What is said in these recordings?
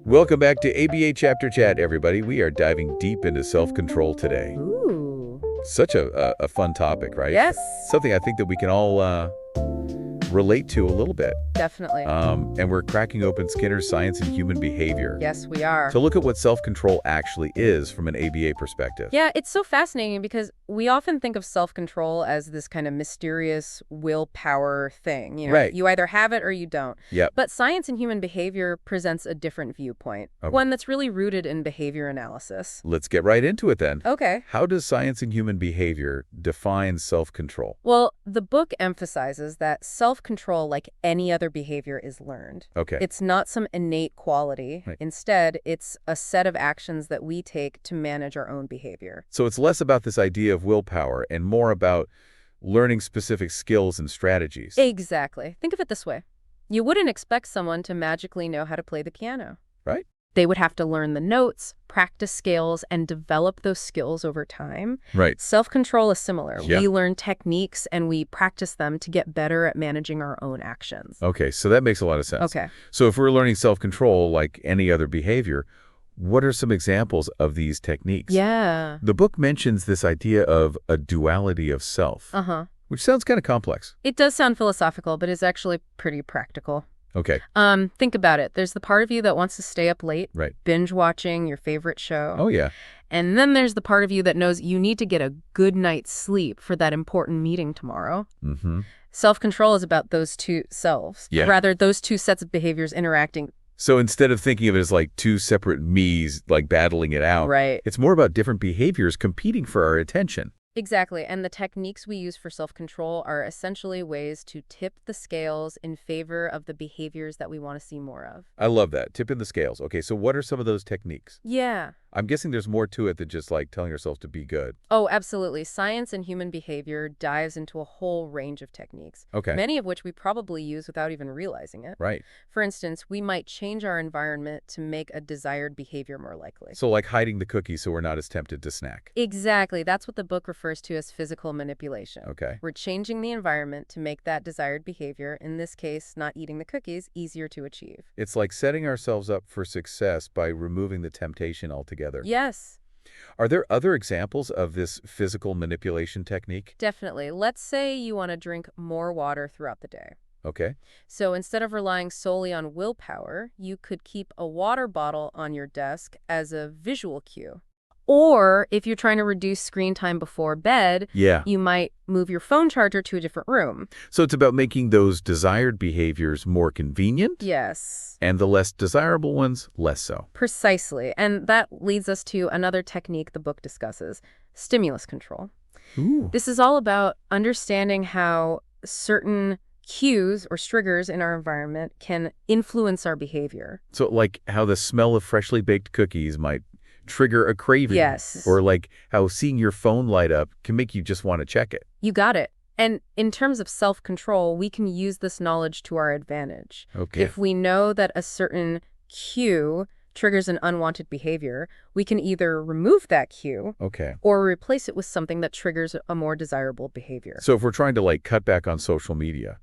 Welcome back to ABA Chapter Chat, everybody. We are diving deep into self-control today. Ooh. Such a fun topic, right? Yes. Something I think that we can all relate to a little bit. Definitely. And we're cracking open Skinner's Science and Human Behavior. Yes, we are. To look at what self-control actually is from an ABA perspective. Yeah, it's so fascinating because we often think of self-control as this kind of mysterious willpower thing. Right. You either have it or you don't. Yep. But science and human behavior presents a different viewpoint, Okay. one that's really rooted in behavior analysis. Let's get right into it then. Okay. How does science and human behavior define self-control? Well, the book emphasizes that self-control, like any other behavior, is learned. Okay. It's not some innate quality. Right. Instead, it's a set of actions that we take to manage our own behavior. So it's less about this idea of willpower and more about learning specific skills and strategies. Exactly. Think of it this way. You wouldn't expect someone to magically know how to play the piano. Right. They would have to learn the notes, practice scales, and develop those skills over time. Right. Self-control is similar. Yeah. We learn techniques and we practice them to get better at managing our own actions. Okay, so that makes a lot of sense. Okay. So if we're learning self-control like any other behavior, what are some examples of these techniques? Yeah. The book mentions this idea of a duality of self, which sounds kind of complex. It does sound philosophical, but it's actually pretty practical. Okay. Think about it. There's the part of you that wants to stay up late, Right. binge watching your favorite show. Oh, yeah. And then there's the part of you that knows you need to get a good night's sleep for that important meeting tomorrow. Mm-hmm. Self-control is about those two selves. Yeah. Rather, those two sets of behaviors interacting. So instead of thinking of it as like two separate me's, like battling it out, Right. it's more about different behaviors competing for our attention. Exactly. And the techniques we use for self-control are essentially ways to tip the scales in favor of the behaviors that we want to see more of. I love that. Tipping the scales. Okay, so what are some of those techniques? Yeah. I'm guessing there's more to it than just like telling ourselves to be good. Oh, absolutely. Science and human behavior dives into a whole range of techniques. Okay. Many of which we probably use without even realizing it. Right. For instance, we might change our environment to make a desired behavior more likely. So like hiding the cookies so we're not as tempted to snack. Exactly. That's what the book refers to as physical manipulation. Okay. We're changing the environment to make that desired behavior, in this case, not eating the cookies, easier to achieve. It's like setting ourselves up for success by removing the temptation altogether. Yes, Are there other examples of this physical manipulation technique? definitely. Let's say you want to drink more water throughout the day. Okay. So instead of relying solely on willpower, you could keep a water bottle on your desk as a visual cue. Or if you're trying to reduce screen time before bed, Yeah. you might move your phone charger to a different room. So it's about making those desired behaviors more convenient Yes, and the less desirable ones less so. precisely. And that leads us to another technique the book discusses, stimulus control. Ooh. This is all about understanding how certain cues or triggers in our environment can influence our behavior. So like how the smell of freshly baked cookies might trigger a craving. Yes. Or like how seeing your phone light up can make you just want to check it. You got it. And in terms of self-control, we can use this knowledge to our advantage. Okay. If we know that a certain cue triggers an unwanted behavior, we can either remove that cue Okay. or replace it with something that triggers a more desirable behavior. So if we're trying to like cut back on social media,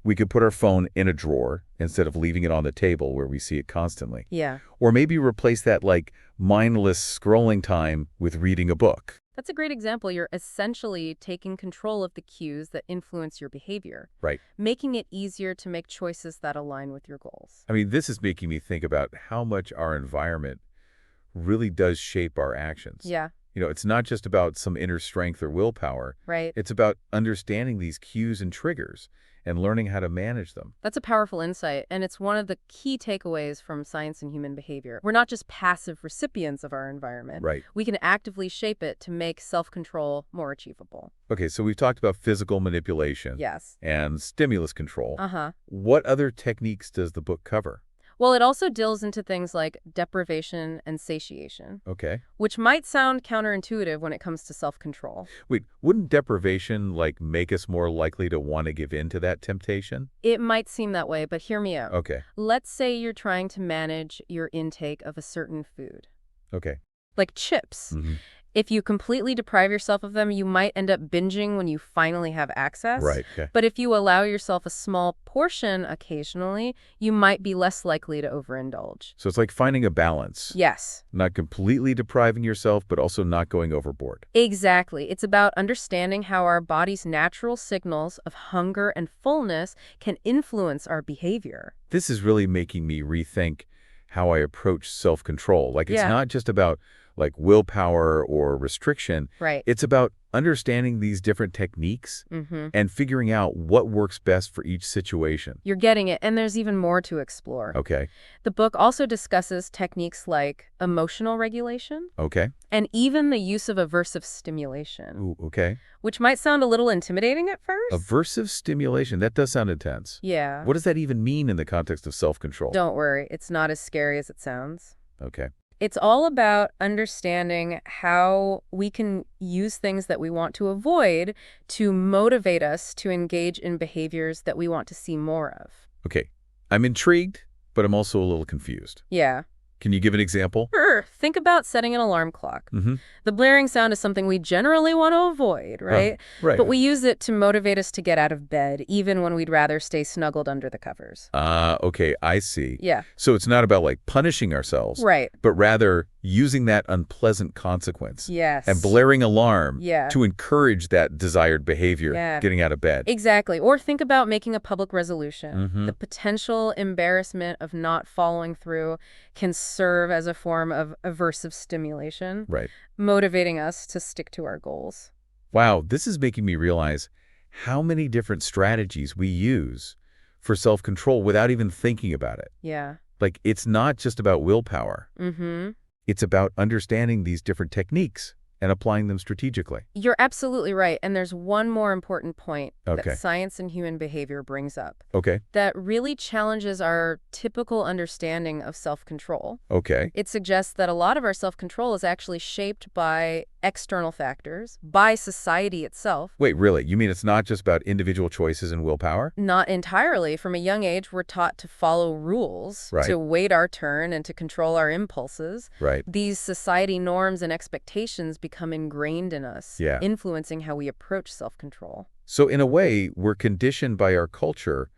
we could put our phone in a drawer instead of leaving it on the table where we see it constantly. Yeah. Or maybe replace that like mindless scrolling time with reading a book. That's a great example. You're essentially taking control of the cues that influence your behavior, Right. making it easier to make choices that align with your goals. I mean, this is making me think about how much our environment really does shape our actions. Yeah, You know, it's not just about some inner strength or willpower. right. It's about understanding these cues and triggers and learning how to manage them. That's a powerful insight, and it's one of the key takeaways from science and human behavior. We're not just passive recipients of our environment. Right. We can actively shape it to make self-control more achievable. Okay, so we've talked about physical manipulation Yes. and stimulus control. Uh-huh. What other techniques does the book cover? Well, it also delves into things like deprivation and satiation, Okay. which might sound counterintuitive when it comes to self-control. Wait, wouldn't deprivation like make us more likely to want to give in to that temptation? It might seem that way, but hear me out. Okay. Let's say you're trying to manage your intake of a certain food, Okay. like chips. Mm-hmm. If you completely deprive yourself of them, you might end up binging when you finally have access. Right, okay. But if you allow yourself a small portion occasionally, you might be less likely to overindulge. So it's like finding a balance. Yes. Not completely depriving yourself, but also not going overboard. Exactly. It's about understanding how our body's natural signals of hunger and fullness can influence our behavior. This is really making me rethink how I approach self-control. Like, it's Yeah. not just about, like, willpower or restriction. Right. It's about understanding these different techniques Mm-hmm. and figuring out what works best for each situation. You're getting it, and there's even more to explore. Okay, The book also discusses techniques like emotional regulation okay. and even the use of aversive stimulation, Ooh, okay. which might sound a little intimidating at first. Aversive stimulation, that does sound intense. Yeah. What does that even mean in the context of self-control? Don't worry, it's not as scary as it sounds. Okay. It's all about understanding how we can use things that we want to avoid to motivate us to engage in behaviors that we want to see more of. Okay. I'm intrigued, but I'm also a little confused. Yeah. Can you give an example? Sure. Think about setting an alarm clock. Mm-hmm. The blaring sound is something we generally want to avoid, right? Right. But we use it to motivate us to get out of bed, even when we'd rather stay snuggled under the covers. Okay, I see. Yeah. So it's not about, like, punishing ourselves, Right. but rather using that unpleasant consequence Yes. and blaring alarm Yeah. to encourage that desired behavior, Yeah. getting out of bed. Exactly. Or think about making a public resolution. Mhm. The potential embarrassment of not following through can serve as a form of aversive stimulation, Right. motivating us to stick to our goals. Wow, this is making me realize how many different strategies we use for self-control without even thinking about it. Yeah. Like, it's not just about willpower. Mm-hmm. It's about understanding these different techniques and applying them strategically. You're absolutely right. And there's one more important point Okay. that science and human behavior brings up Okay. that really challenges our typical understanding of self-control. Okay. It suggests that a lot of our self-control is actually shaped by external factors, by society itself. Wait, really? You mean it's not just about individual choices and willpower? Not entirely. From a young age, we're taught to follow rules, Right. to wait our turn, and to control our impulses. Right. These society norms and expectations become ingrained in us, Yeah. influencing how we approach self-control. So in a way, we're conditioned by our culture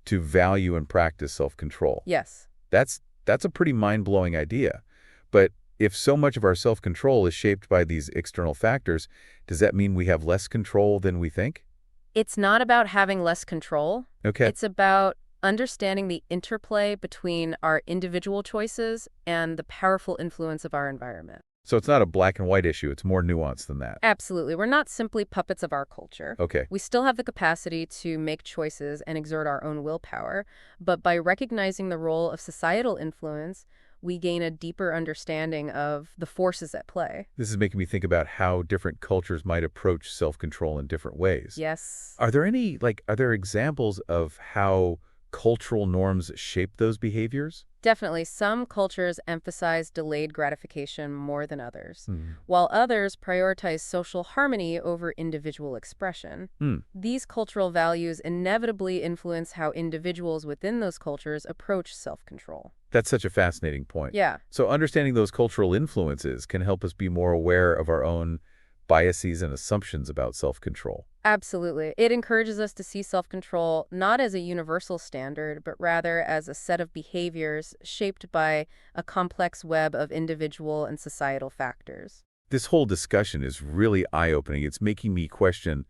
to value and practice self-control. Yes. That's a pretty mind-blowing idea. But if so much of our self-control is shaped by these external factors, does that mean we have less control than we think? It's not about having less control. Okay. It's about understanding the interplay between our individual choices and the powerful influence of our environment. So it's not a black and white issue. It's more nuanced than that. Absolutely. We're not simply puppets of our culture. Okay. We still have the capacity to make choices and exert our own willpower, but by recognizing the role of societal influence, we gain a deeper understanding of the forces at play. This is making me think about how different cultures might approach self-control in different ways. Yes. Are there examples of how cultural norms shape those behaviors? Definitely, some cultures emphasize delayed gratification more than others, Hmm. while others prioritize social harmony over individual expression. Hmm. These cultural values inevitably influence how individuals within those cultures approach self-control. That's such a fascinating point. Yeah. So understanding those cultural influences can help us be more aware of our own biases and assumptions about self-control. Absolutely. It encourages us to see self-control not as a universal standard, but rather as a set of behaviors shaped by a complex web of individual and societal factors. This whole discussion is really eye-opening. It's making me question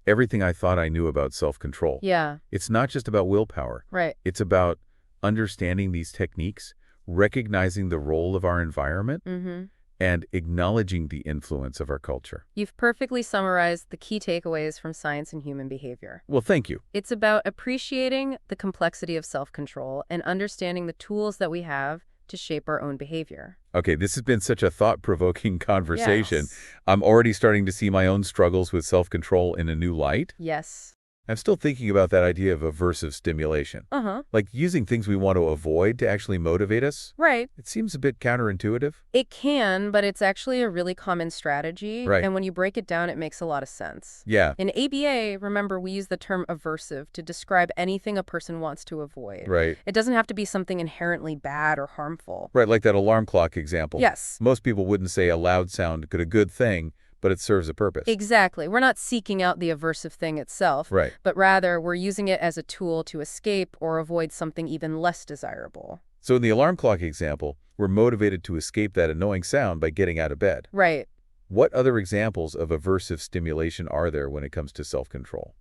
everything I thought I knew about self-control. Yeah, It's not just about willpower. right. It's about understanding these techniques, recognizing the role of our environment, Mm-hmm. and acknowledging the influence of our culture. You've perfectly summarized the key takeaways from science and human behavior. Well, thank you. It's about appreciating the complexity of self-control and understanding the tools that we have to shape our own behavior. Okay, this has been such a thought-provoking conversation. Yes. I'm already starting to see my own struggles with self-control in a new light. Yes. I'm still thinking about that idea of aversive stimulation. Uh-huh. Like using things we want to avoid to actually motivate us. Right. It seems a bit counterintuitive. It can, but it's actually a really common strategy, Right. and when you break it down, it makes a lot of sense. Yeah, In ABA, remember, we use the term aversive to describe anything a person wants to avoid. right. It doesn't have to be something inherently bad or harmful. Right, like that alarm clock example. Yes. Most people wouldn't say a loud sound could a good thing, but it serves a purpose. Exactly. We're not seeking out the aversive thing itself, Right. but rather we're using it as a tool to escape or avoid something even less desirable. So in the alarm clock example, we're motivated to escape that annoying sound by getting out of bed. Right. What other examples of aversive stimulation are there when it comes to self-control?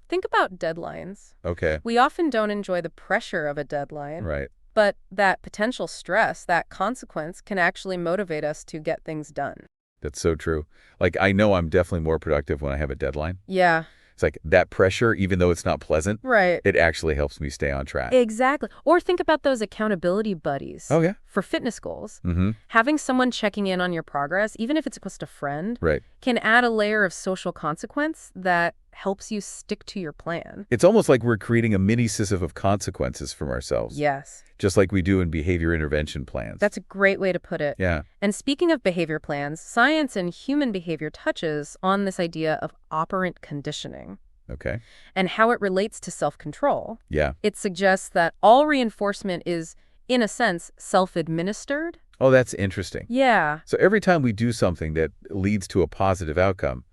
Think about deadlines. Okay, We often don't enjoy the pressure of a deadline, right. but that potential stress, that consequence, can actually motivate us to get things done. That's so true. Like, I know I'm definitely more productive when I have a deadline. Yeah, It's like that pressure, even though it's not pleasant, right. it actually helps me stay on track. Exactly. Or think about those accountability buddies. Oh, yeah? For fitness goals. Mm-hmm. Having someone checking in on your progress, even if it's just a friend, Right. can add a layer of social consequence that helps you stick to your plan. It's almost like we're creating a mini sieve of consequences from ourselves. Yes. Just like we do in behavior intervention plans. That's a great way to put it. Yeah. And speaking of behavior plans, science and human behavior touches on this idea of operant conditioning Okay. and how it relates to self-control. Yeah. It suggests that all reinforcement is, in a sense, self-administered. Oh, that's interesting. Yeah, So every time we do something that leads to a positive outcome,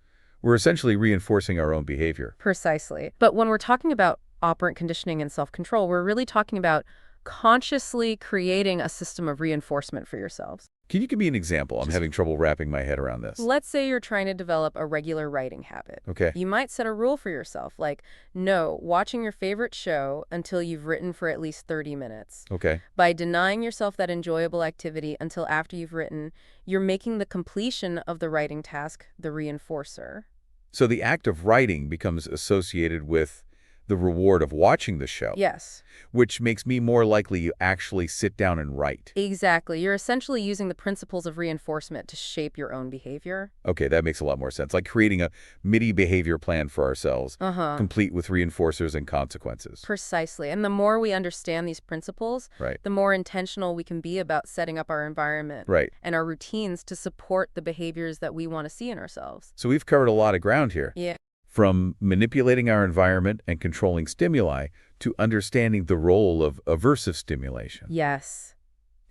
we're essentially reinforcing our own behavior. precisely. But when we're talking about operant conditioning and self-control, we're really talking about consciously creating a system of reinforcement for yourselves. Can you give me an example? I'm having trouble wrapping my head around this. Let's say you're trying to develop a regular writing habit. Okay. You might set a rule for yourself, like, no watching your favorite show until you've written for at least 30 minutes. Okay. By denying yourself that enjoyable activity until after you've written, you're making the completion of the writing task the reinforcer. So the act of writing becomes associated with the reward of watching the show, Yes, which makes me more likely to actually sit down and write. exactly. You're essentially using the principles of reinforcement to shape your own behavior. Okay, that makes a lot more sense. Like creating a MIDI behavior plan for ourselves, Uh-huh. complete with reinforcers and consequences. Precisely. And the more we understand these principles, Right. the more intentional we can be about setting up our environment Right. and our routines to support the behaviors that we want to see in ourselves. So we've covered a lot of ground here. Yeah. From manipulating our environment and controlling stimuli to understanding the role of aversive stimulation. Yes.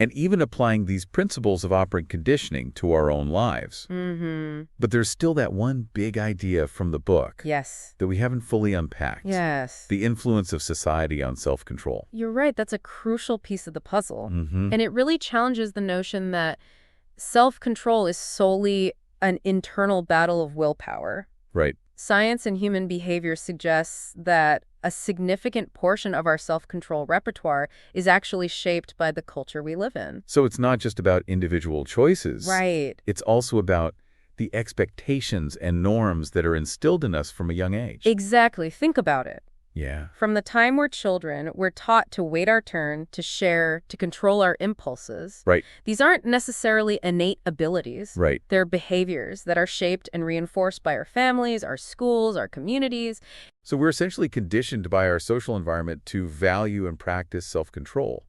And even applying these principles of operant conditioning to our own lives. Mm-hmm. But there's still that one big idea from the book Yes. that we haven't fully unpacked. Yes. The influence of society on self-control. You're right. That's a crucial piece of the puzzle. Mm-hmm. And it really challenges the notion that self-control is solely an internal battle of willpower. Right. Science and human behavior suggests that a significant portion of our self-control repertoire is actually shaped by the culture we live in. So it's not just about individual choices. Right. It's also about the expectations and norms that are instilled in us from a young age. Exactly. Think about it. Yeah. From the time we're children, we're taught to wait our turn, to share, to control our impulses. Right. These aren't necessarily innate abilities. Right. They're behaviors that are shaped and reinforced by our families, our schools, our communities. So we're essentially conditioned by our social environment to value and practice self-control.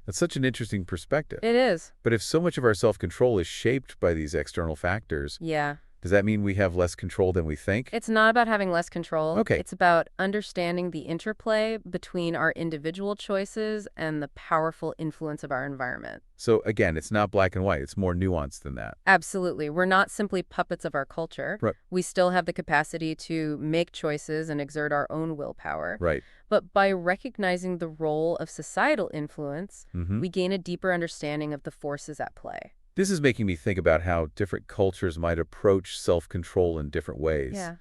That's such an interesting perspective. It is. But if so much of our self-control is shaped by these external factors, Yeah. does that mean we have less control than we think? It's not about having less control. Okay. It's about understanding the interplay between our individual choices and the powerful influence of our environment. So again, it's not black and white. It's more nuanced than that. Absolutely. We're not simply puppets of our culture. Right. We still have the capacity to make choices and exert our own willpower. Right. But by recognizing the role of societal influence, Mm-hmm. we gain a deeper understanding of the forces at play. This is making me think about how different cultures might approach self-control in different ways. Yeah.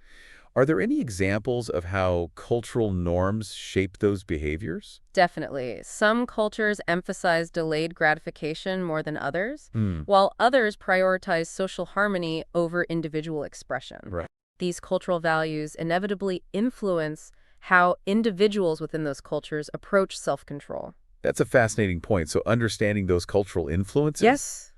Are there any examples of how cultural norms shape those behaviors? Definitely. Some cultures emphasize delayed gratification more than others, Hmm. while others prioritize social harmony over individual expression. Right. These cultural values inevitably influence how individuals within those cultures approach self-control. That's a fascinating point. So understanding those cultural influences Yes.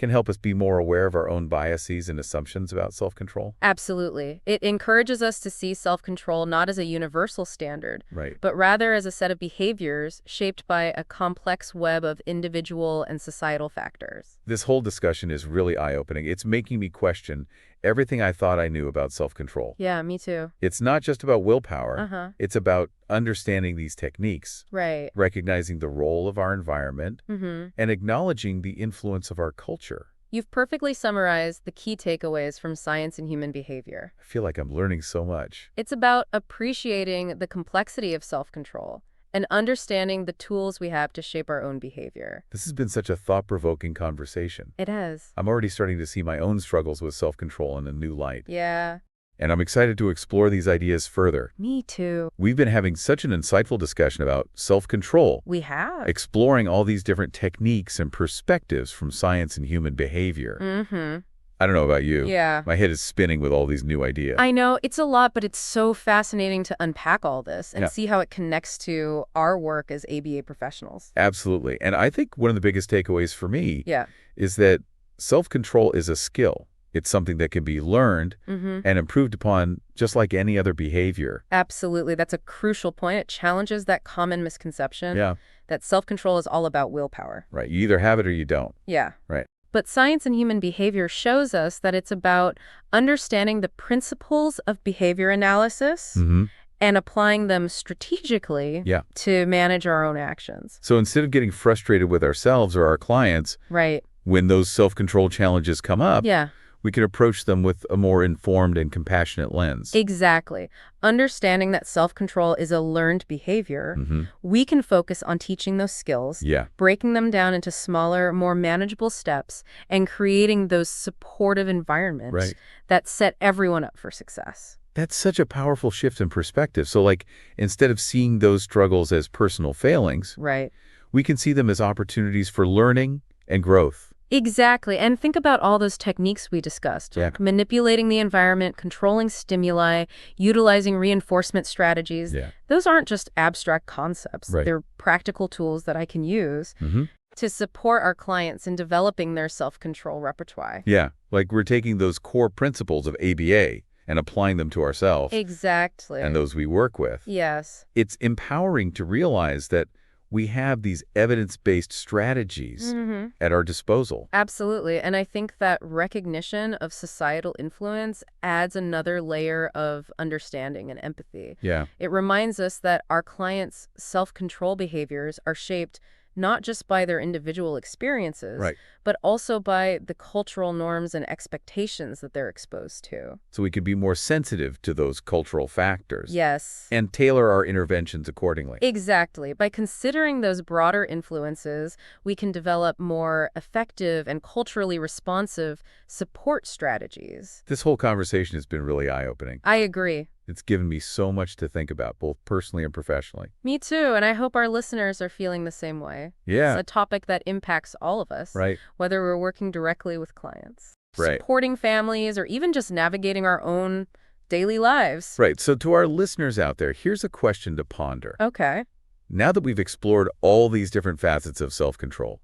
can help us be more aware of our own biases and assumptions about self-control? Absolutely. It encourages us to see self-control not as a universal standard, Right. but rather as a set of behaviors shaped by a complex web of individual and societal factors. This whole discussion is really eye-opening. It's making me question everything I thought I knew about self-control. Yeah, me too. It's not just about willpower. Uh-huh. It's about understanding these techniques, Right. recognizing the role of our environment, Mm-hmm. and acknowledging the influence of our culture. You've perfectly summarized the key takeaways from science and human behavior. I feel like I'm learning so much. It's about appreciating the complexity of self-control and understanding the tools we have to shape our own behavior. This has been such a thought-provoking conversation. It has. I'm already starting to see my own struggles with self-control in a new light. Yeah, And I'm excited to explore these ideas further. me too. We've been having such an insightful discussion about self-control, We have. exploring all these different techniques and perspectives from science and human behavior. Mm-hmm. I don't know about you. Yeah. My head is spinning with all these new ideas. I know, it's a lot, but it's so fascinating to unpack all this and Yeah. see how it connects to our work as ABA professionals. Absolutely. And I think one of the biggest takeaways for me Yeah. is that self-control is a skill. It's something that can be learned Mm-hmm. and improved upon just like any other behavior. Absolutely. That's a crucial point. It challenges that common misconception Yeah, that self-control is all about willpower. right. You either have it or you don't. Yeah. Right. But science and human behavior shows us that it's about understanding the principles of behavior analysis Mm-hmm. and applying them strategically Yeah. to manage our own actions. So instead of getting frustrated with ourselves or our clients Right. when those self-control challenges come up, Yeah, we can approach them with a more informed and compassionate lens. exactly. Understanding that self-control is a learned behavior, Mm-hmm. we can focus on teaching those skills, Yeah. breaking them down into smaller, more manageable steps, and creating those supportive environments Right. that set everyone up for success. That's such a powerful shift in perspective. So like, instead of seeing those struggles as personal failings, Right. we can see them as opportunities for learning and growth. Exactly. And think about all those techniques we discussed. Yeah. Manipulating the environment, controlling stimuli, utilizing reinforcement strategies. Yeah. Those aren't just abstract concepts. Right. They're practical tools that I can use Mm-hmm. to support our clients in developing their self-control repertoire. Yeah. Like we're taking those core principles of ABA and applying them to ourselves Exactly. and those we work with. Yes. It's empowering to realize that we have these evidence-based strategies Mm-hmm. at our disposal. Absolutely. And I think that recognition of societal influence adds another layer of understanding and empathy. Yeah. It reminds us that our clients' self-control behaviors are shaped not just by their individual experiences, Right. but also by the cultural norms and expectations that they're exposed to. So we could be more sensitive to those cultural factors. Yes. And tailor our interventions accordingly. Exactly. By considering those broader influences, we can develop more effective and culturally responsive support strategies. This whole conversation has been really eye-opening. I agree. It's given me so much to think about, both personally and professionally. Me too, and I hope our listeners are feeling the same way. Yeah. It's a topic that impacts all of us, Right. whether we're working directly with clients, Right. supporting families, or even just navigating our own daily lives. Right. So to our listeners out there, here's a question to ponder. Okay. Now that we've explored all these different facets of self-control,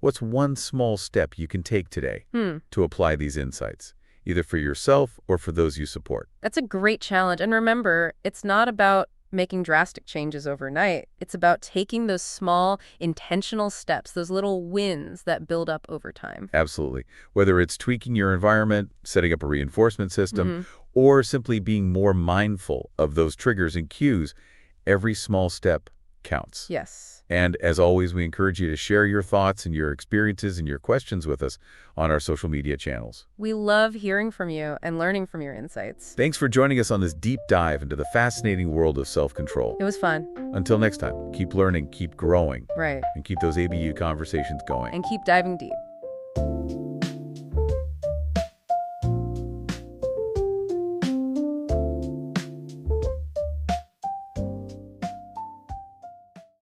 what's one small step you can take today to apply these insights, either for yourself or for those you support? That's a great challenge. And remember, it's not about making drastic changes overnight. It's about taking those small, intentional steps, those little wins that build up over time. Absolutely. Whether it's tweaking your environment, setting up a reinforcement system, or simply being more mindful of those triggers and cues, every small step counts. Yes. And as always, we encourage you to share your thoughts and your experiences and your questions with us on our social media channels. We love hearing from you and learning from your insights. Thanks for joining us on this deep dive into the fascinating world of self-control. It was fun. Until next time, keep learning, keep growing, Right. and keep those ABU conversations going. And keep diving deep.